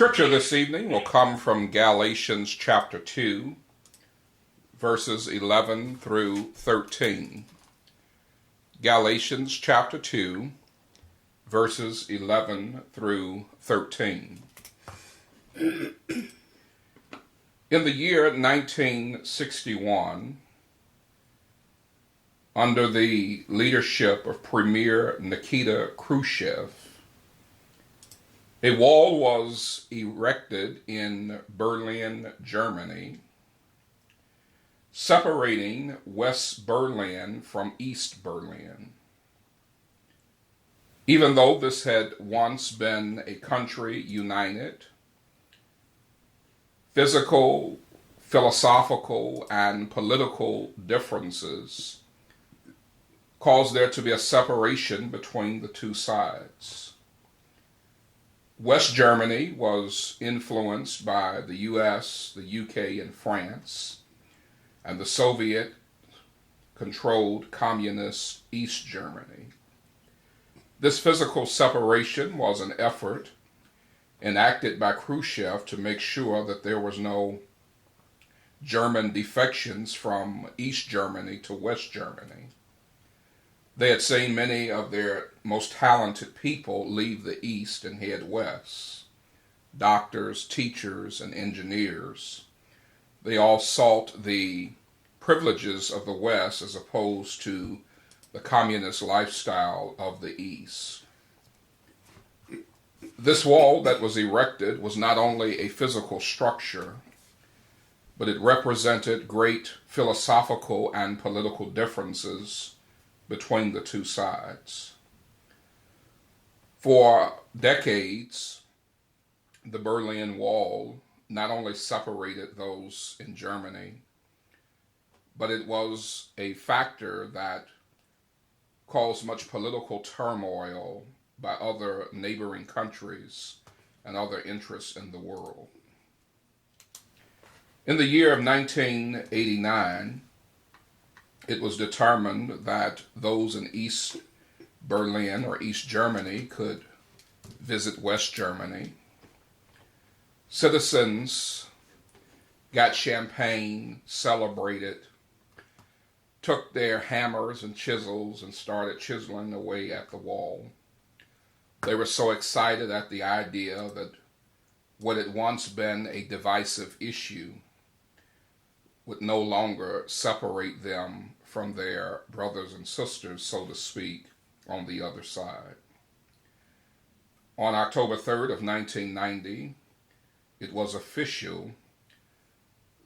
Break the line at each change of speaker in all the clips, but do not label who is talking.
Scripture this evening will come from Galatians chapter 2, verses 11 through 13. Galatians chapter 2, verses 11 through 13. In the year 1961, under the leadership of Premier Nikita Khrushchev, a wall was erected in Berlin, Germany, separating West Berlin from East Berlin. Even though this had once been a country united, physical, philosophical, and political differences caused there to be a separation between the two sides. West Germany was influenced by the US, the UK, and France, and the Soviet-controlled communist East Germany. This physical separation was an effort enacted by Khrushchev to make sure that there was no German defections from East Germany to West Germany. They had seen many of their most talented people leave the East and head west. Doctors, teachers, and engineers. They all sought the privileges of the West as opposed to the communist lifestyle of the East. This wall that was erected was not only a physical structure, but it represented great philosophical and political differences between the two sides. For decades, the Berlin Wall not only separated those in Germany, but it was a factor that caused much political turmoil by other neighboring countries and other interests in the world. In the year of 1989, it was determined that those in East Berlin or East Germany could visit West Germany. Citizens got champagne, celebrated, took their hammers and chisels and started chiseling away at the wall. They were so excited at the idea that what had once been a divisive issue would no longer separate them from their brothers and sisters, so to speak, on the other side. On October 3rd of 1990, it was official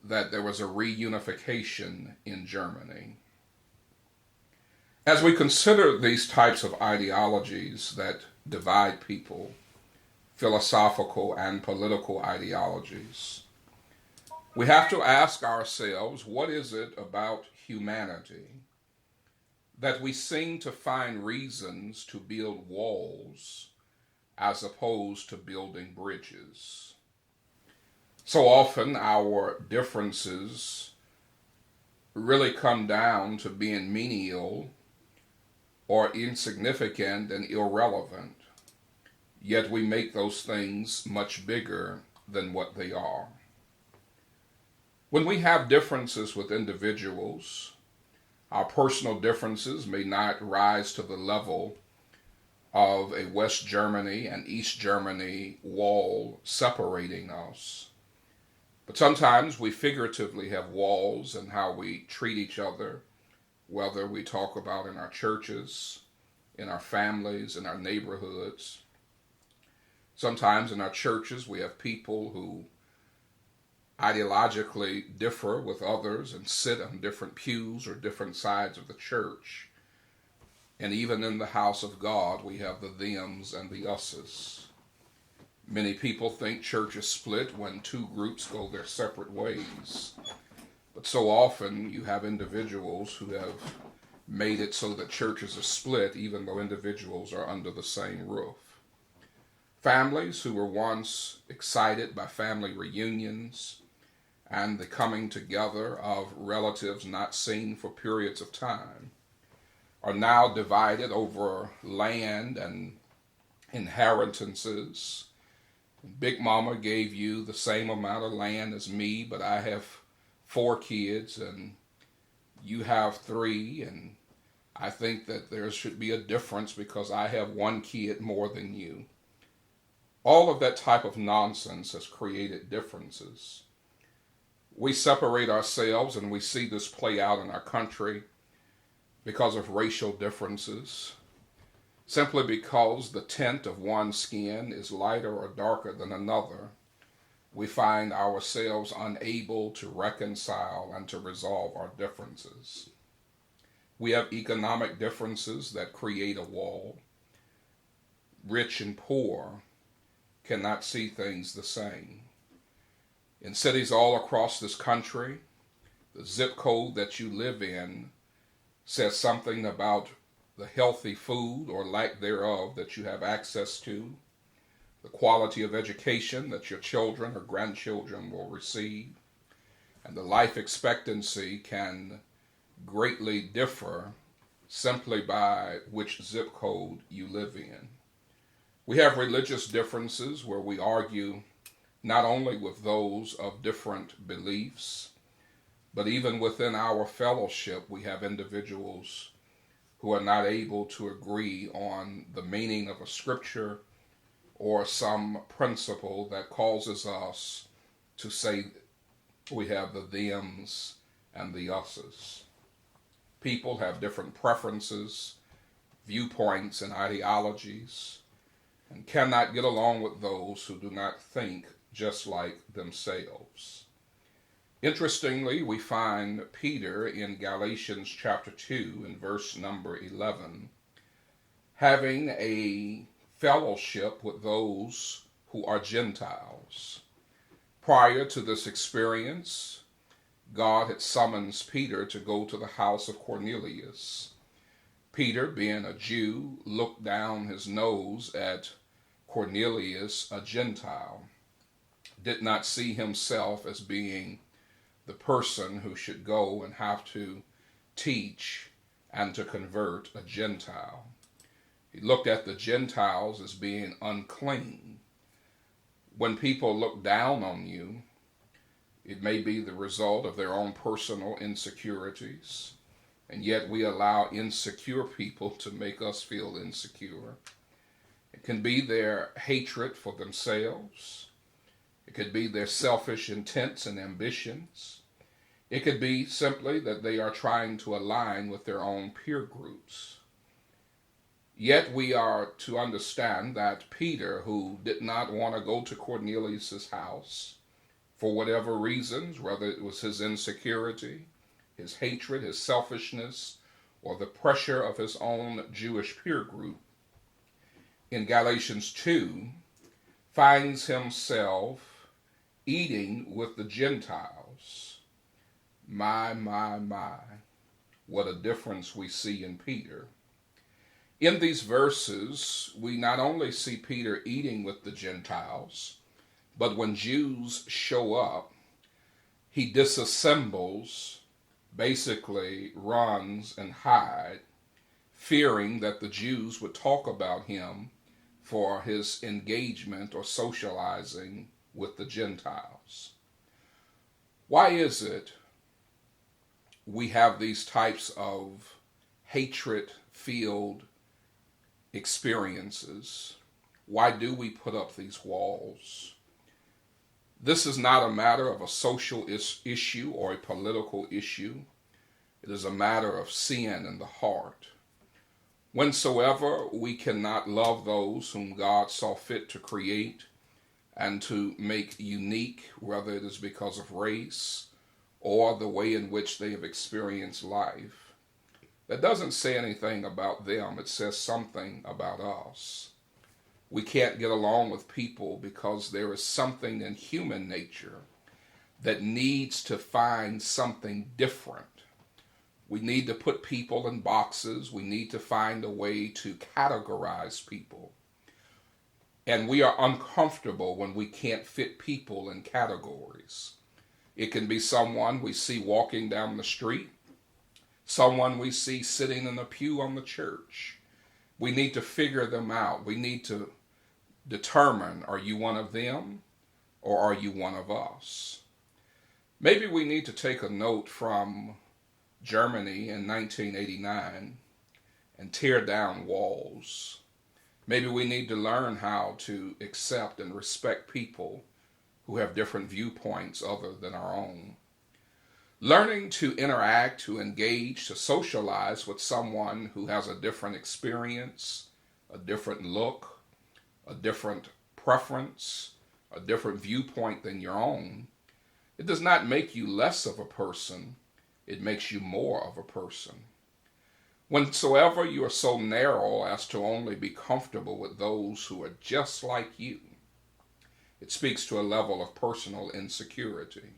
that there was a reunification in Germany. As we consider these types of ideologies that divide people, philosophical and political ideologies, we have to ask ourselves, what is it about humanity that we seem to find reasons to build walls as opposed to building bridges? So often our differences really come down to being menial or insignificant and irrelevant, yet we make those things much bigger than what they are. When we have differences with individuals, our personal differences may not rise to the level of a West Germany and East Germany wall separating us. But sometimes we figuratively have walls in how we treat each other, whether we talk about in our churches, in our families, in our neighborhoods. Sometimes in our churches we have people who ideologically differ with others and sit on different pews or different sides of the church. And even in the house of God, we have the thems and the us's. Many people think church is split when two groups go their separate ways. But so often you have individuals who have made it so that churches are split even though individuals are under the same roof. Families who were once excited by family reunions and the coming together of relatives not seen for periods of time are now divided over land and inheritances Big Mama gave you the same amount of land as me, but I have 4 kids and you have 3, and I think that there should be a difference because I have 1 kid more than you. All of that type of nonsense has created differences. We separate ourselves, and we see this play out in our country because of racial differences, simply because the tint of one's skin is lighter or darker than another. We find ourselves unable to reconcile and to resolve our differences. We have economic differences that create a wall. Rich and poor cannot see things the same. In cities all across this country, the zip code that you live in says something about the healthy food or lack thereof that you have access to, the quality of education that your children or grandchildren will receive, and the life expectancy can greatly differ simply by which zip code you live in. We have religious differences where we argue not only with those of different beliefs, but even within our fellowship we have individuals who are not able to agree on the meaning of a scripture or some principle that causes us to say we have the thems and the us's. People have different preferences, viewpoints, and ideologies, and cannot get along with those who do not think just like themselves. Interestingly, we find Peter in Galatians chapter 2 and verse number 11 having a fellowship with those who are Gentiles. Prior to this experience, God had summoned Peter to go to the house of Cornelius. Peter, being a Jew, looked down his nose at Cornelius, a Gentile, did not see himself as being the person who should go and have to teach and to convert a Gentile. He looked at the Gentiles as being unclean. When people look down on you, it may be the result of their own personal insecurities, and yet we allow insecure people to make us feel insecure. It can be their hatred for themselves. It could be their selfish intents and ambitions. It could be simply that they are trying to align with their own peer groups. Yet we are to understand that Peter, who did not want to go to Cornelius' house for whatever reasons, whether it was his insecurity, his hatred, his selfishness, or the pressure of his own Jewish peer group, in Galatians 2, finds himself eating with the Gentiles. My, what a difference we see in Peter. In these verses, we not only see Peter eating with the Gentiles, but when Jews show up, he disassembles, basically runs and hides, fearing that the Jews would talk about him for his engagement or socializing with the Gentiles. Why is it we have these types of hatred-filled experiences? Why do we put up these walls? This is not a matter of a social issue or a political issue. It is a matter of sin in the heart. Whensoever we cannot love those whom God saw fit to create and to make unique, whether it is because of race or the way in which they have experienced life, that doesn't say anything about them. It says something about us. We can't get along with people because there is something in human nature that needs to find something different. We need to put people in boxes. We need to find a way to categorize people. And we are uncomfortable when we can't fit people in categories. It can be someone we see walking down the street, someone we see sitting in a pew on the church. We need to figure them out. We need to determine, are you one of them or are you one of us? Maybe we need to take a note from Germany in 1989 and tear down walls. Maybe we need to learn how to accept and respect people who have different viewpoints other than our own. Learning to interact, to engage, to socialize with someone who has a different experience, a different look, a different preference, a different viewpoint than your own, it does not make you less of a person, it makes you more of a person. Whensoever you are so narrow as to only be comfortable with those who are just like you, it speaks to a level of personal insecurity.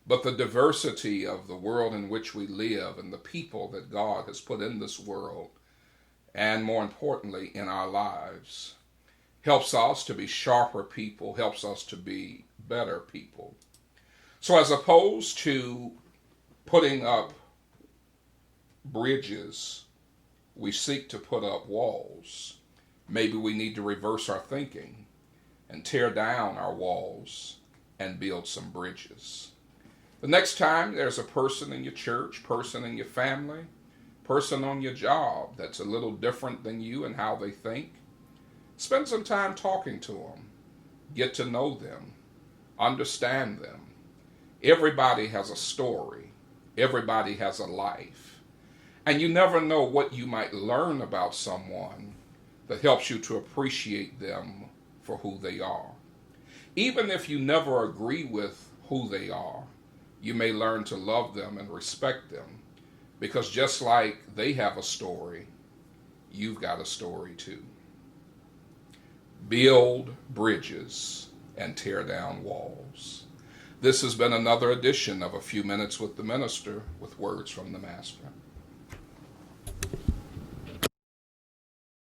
But the diversity of the world in which we live and the people that God has put in this world, and more importantly, in our lives, helps us to be sharper people, helps us to be better people. So as opposed to putting up bridges, we seek to put up walls. Maybe we need to reverse our thinking and tear down our walls and build some bridges. The next time there's a person in your church, person in your family, person on your job that's a little different than you and how they think, spend some time talking to them. Get to know them. Understand them. Everybody has a story. Everybody has a life. And you never know what you might learn about someone that helps you to appreciate them for who they are. Even if you never agree with who they are, you may learn to love them and respect them, because just like they have a story, you've got a story too. Build bridges and tear down walls. This has been another edition of A Few Minutes with the Minister with Words from the Master.